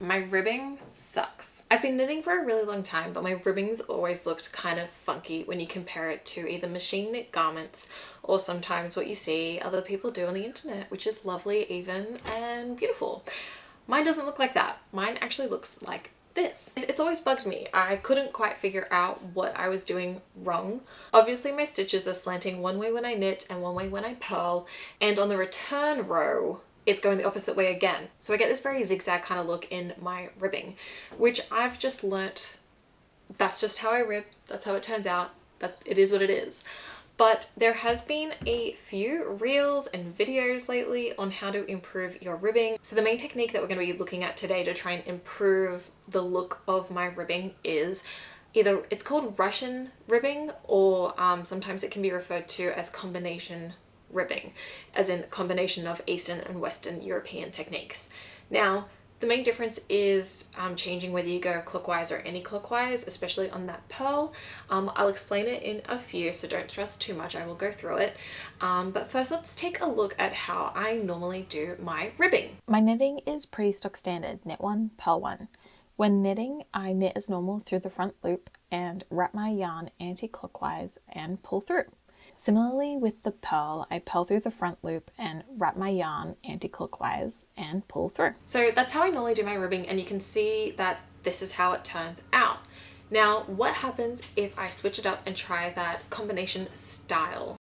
My ribbing sucks. I've been knitting for a really long time, but my ribbing's always looked kind of funky when you compare it to either machine knit garments or sometimes what you see other people do on the internet, which is lovely, even, and beautiful. Mine doesn't look like that. Mine actually looks like this. And it's always bugged me. I couldn't quite figure out what I was doing wrong. Obviously my stitches are slanting one way when I knit and one way when I purl, and on the return row it's going the opposite way again. So I get this very zigzag kind of look in my ribbing, which I've just learnt that's just how I rib. That's how it turns out. That it is what it is. But there has been a few reels and videos lately on how to improve your ribbing. So the main technique that we're going to be looking at today to try and improve the look of my ribbing is either it's called Russian ribbing, or sometimes it can be referred to as combination ribbing, as in combination of Eastern and Western European techniques. Now, the main difference is changing whether you go clockwise or anti-clockwise, especially on that purl. I'll explain it in a few, so don't stress too much, I will go through it. But first let's take a look at how I normally do my ribbing. My knitting is pretty stock standard, knit one, purl one. When knitting, I knit as normal through the front loop and wrap my yarn anti-clockwise and pull through. Similarly with the purl, I purl through the front loop and wrap my yarn anti-clockwise and pull through. So that's how I normally do my ribbing, and you can see that this is how it turns out. Now, what happens if I switch it up and try that combination style?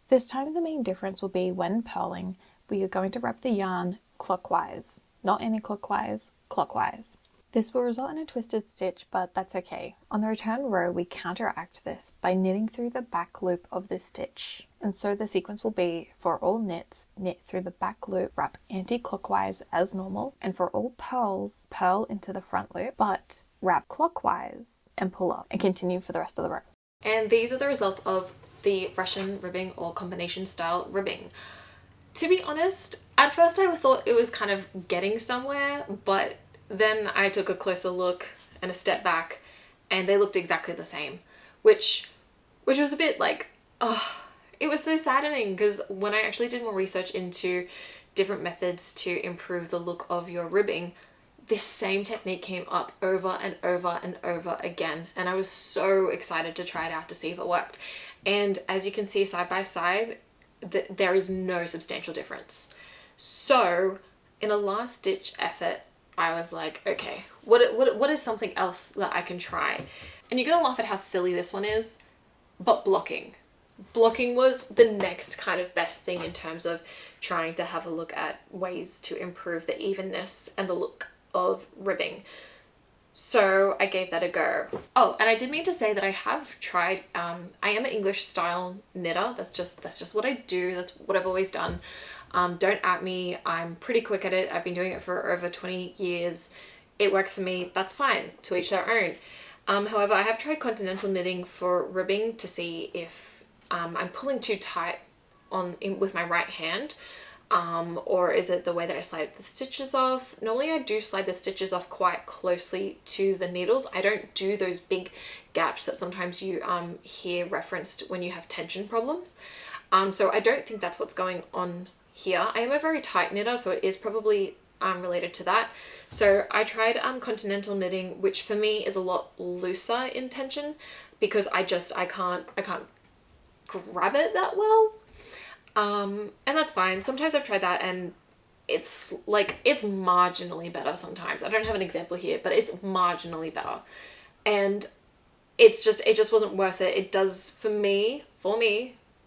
This time the main difference will be when purling, we are going to wrap the yarn clockwise, not anti-clockwise, clockwise. This will result in a twisted stitch, but that's okay. On the return row, we counteract this by knitting through the back loop of this stitch. And so the sequence will be, for all knits, knit through the back loop, wrap anti-clockwise as normal, and for all purls, purl into the front loop, but wrap clockwise and pull up, and continue for the rest of the row. And these are the results of the Russian ribbing or combination style ribbing. To be honest, at first I thought it was kind of getting somewhere, but then I took a closer look and a step back and they looked exactly the same, which was a bit like, oh, it was so saddening, because when I actually did more research into different methods to improve the look of your ribbing, this same technique came up over and over and over again, and I was so excited to try it out to see if it worked. And as you can see side by side, there is no substantial difference. So in a last ditch effort, I was like, okay, what is something else that I can try? And you're gonna laugh at how silly this one is, but blocking. Blocking was the next kind of best thing in terms of trying to have a look at ways to improve the evenness and the look of ribbing. So I gave that a go. Oh, and I did mean to say that I have tried, I am an English style knitter. That's just what I do. That's what I've always done. Don't at me. I'm pretty quick at it. I've been doing it for over 20 years. It works for me. That's fine. To each their own. However, I have tried continental knitting for ribbing to see if I'm pulling too tight with my right hand. Or is it the way that I slide the stitches off? Normally I do slide the stitches off quite closely to the needles. I don't do those big gaps that sometimes you hear referenced when you have tension problems. So I don't think that's what's going on here. I am a very tight knitter, so it is probably related to that. So I tried continental knitting, which for me is a lot looser in tension, because I can't grab it that well. And that's fine. Sometimes I've tried that and it's marginally better sometimes. I don't have an example here, but it's marginally better. And it just wasn't worth it. It does, for me,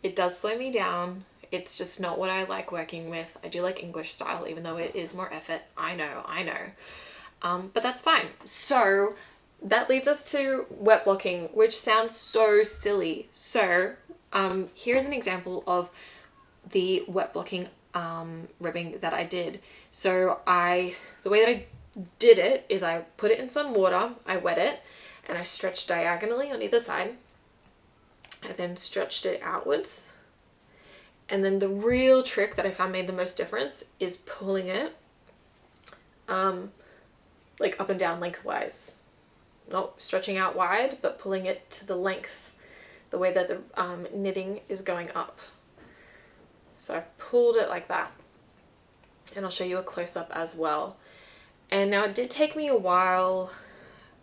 it does slow me down. It's just not what I like working with. I do like English style, even though it is more effort. I know. But that's fine. So that leads us to wet blocking, which sounds so silly. So here's an example of the wet blocking ribbing that I did. So the way that I did it is I put it in some water, I wet it, and I stretched diagonally on either side. I then stretched it outwards. And then the real trick that I found made the most difference is pulling it like up and down lengthwise. Not stretching out wide, but pulling it to the length, the way that the knitting is going up. So I've pulled it like that, and I'll show you a close-up as well. And now it did take me a while.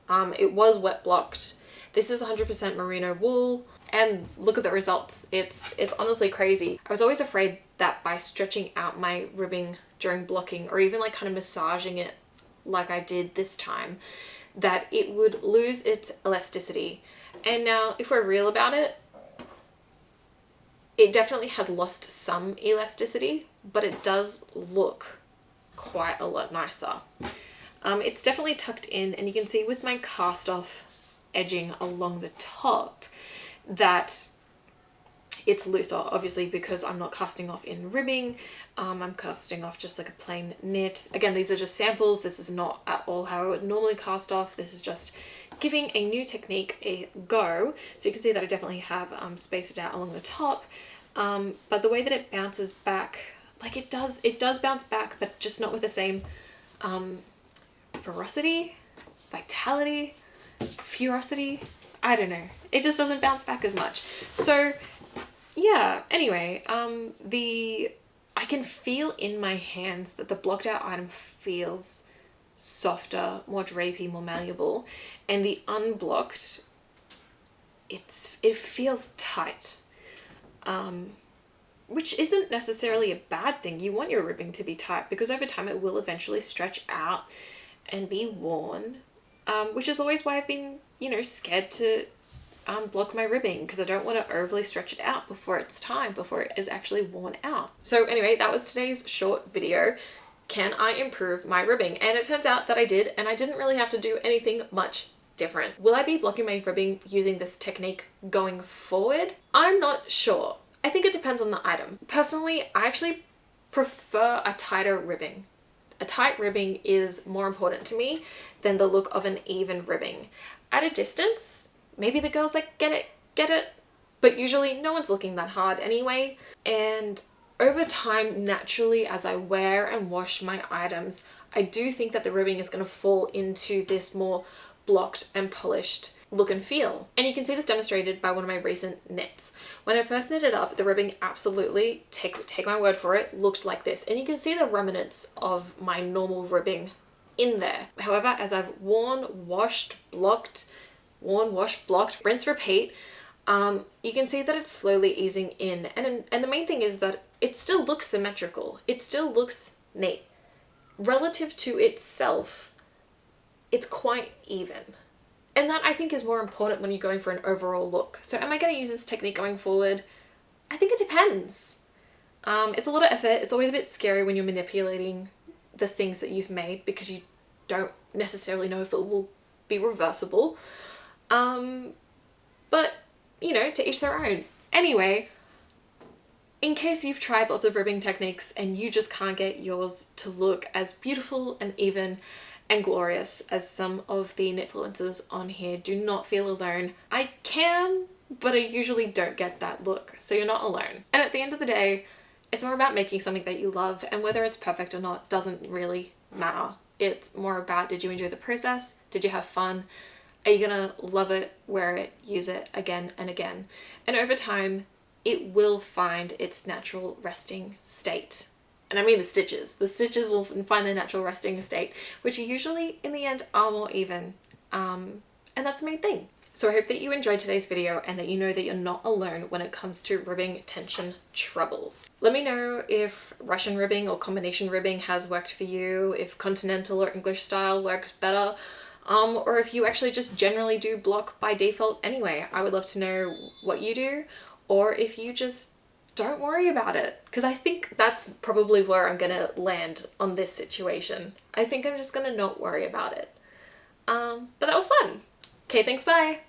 It was wet blocked. This is 100% merino wool, and look at the results. It's honestly crazy. I was always afraid that by stretching out my ribbing during blocking, or even like kind of massaging it like I did this time, that it would lose its elasticity. And now if we're real about it, it definitely has lost some elasticity, but it does look quite a lot nicer. It's definitely tucked in, and you can see with my cast off edging along the top that it's looser, obviously because I'm not casting off in ribbing. I'm casting off just like a plain knit. Again, these are just samples. This is not at all how I would normally cast off. This is just giving a new technique a go. So you can see that I definitely have spaced it out along the top. But the way that it bounces back, like it does bounce back, but just not with the same ferocity, vitality, furosity. I don't know. It just doesn't bounce back as much. So yeah, anyway, I can feel in my hands that the blocked out item feels softer, more drapey, more malleable, and the unblocked, it feels tight. Which isn't necessarily a bad thing. You want your ribbing to be tight because over time it will eventually stretch out and be worn, which is always why I've been, scared to block my ribbing, because I don't want to overly stretch it out before it's time, before it is actually worn out. So anyway, that was today's short video. Can I improve my ribbing? And it turns out that I did, and I didn't really have to do anything much different. Will I be blocking my ribbing using this technique going forward? I'm not sure. I think it depends on the item. Personally, I actually prefer a tighter ribbing. A tight ribbing is more important to me than the look of an even ribbing. At a distance, maybe the girl's like, get it. But usually no one's looking that hard anyway. And over time, naturally, as I wear and wash my items, I do think that the ribbing is going to fall into this more blocked and polished look and feel. And you can see this demonstrated by one of my recent knits. When I first knitted up, the ribbing absolutely, take my word for it, looked like this. And you can see the remnants of my normal ribbing in there. However, as I've worn, washed, blocked, rinse, repeat, you can see that it's slowly easing in. And the main thing is that it still looks symmetrical. It still looks neat. Relative to itself, it's quite even. And that I think is more important when you're going for an overall look. So am I going to use this technique going forward? I think it depends. It's a lot of effort. It's always a bit scary when you're manipulating the things that you've made because you don't necessarily know if it will be reversible. But, to each their own. Anyway, in case you've tried lots of ribbing techniques and you just can't get yours to look as beautiful and even and glorious as some of the knitfluencers on here, do not feel alone. I can, but I usually don't get that look, so you're not alone. And at the end of the day, it's more about making something that you love, and whether it's perfect or not doesn't really matter. It's more about, did you enjoy the process? Did you have fun? Are you gonna love it, wear it, use it again and again? And over time, it will find its natural resting state. And I mean the stitches. The stitches will find their natural resting state, which usually in the end are more even. And that's the main thing. So I hope that you enjoyed today's video and that you know that you're not alone when it comes to ribbing tension troubles. Let me know if Russian ribbing or combination ribbing has worked for you, if continental or English style works better, or if you actually just generally do block by default anyway. I would love to know what you do, or if you just don't worry about it, because I think that's probably where I'm gonna land on this situation. I think I'm just gonna not worry about it. But that was fun. Okay, thanks, bye.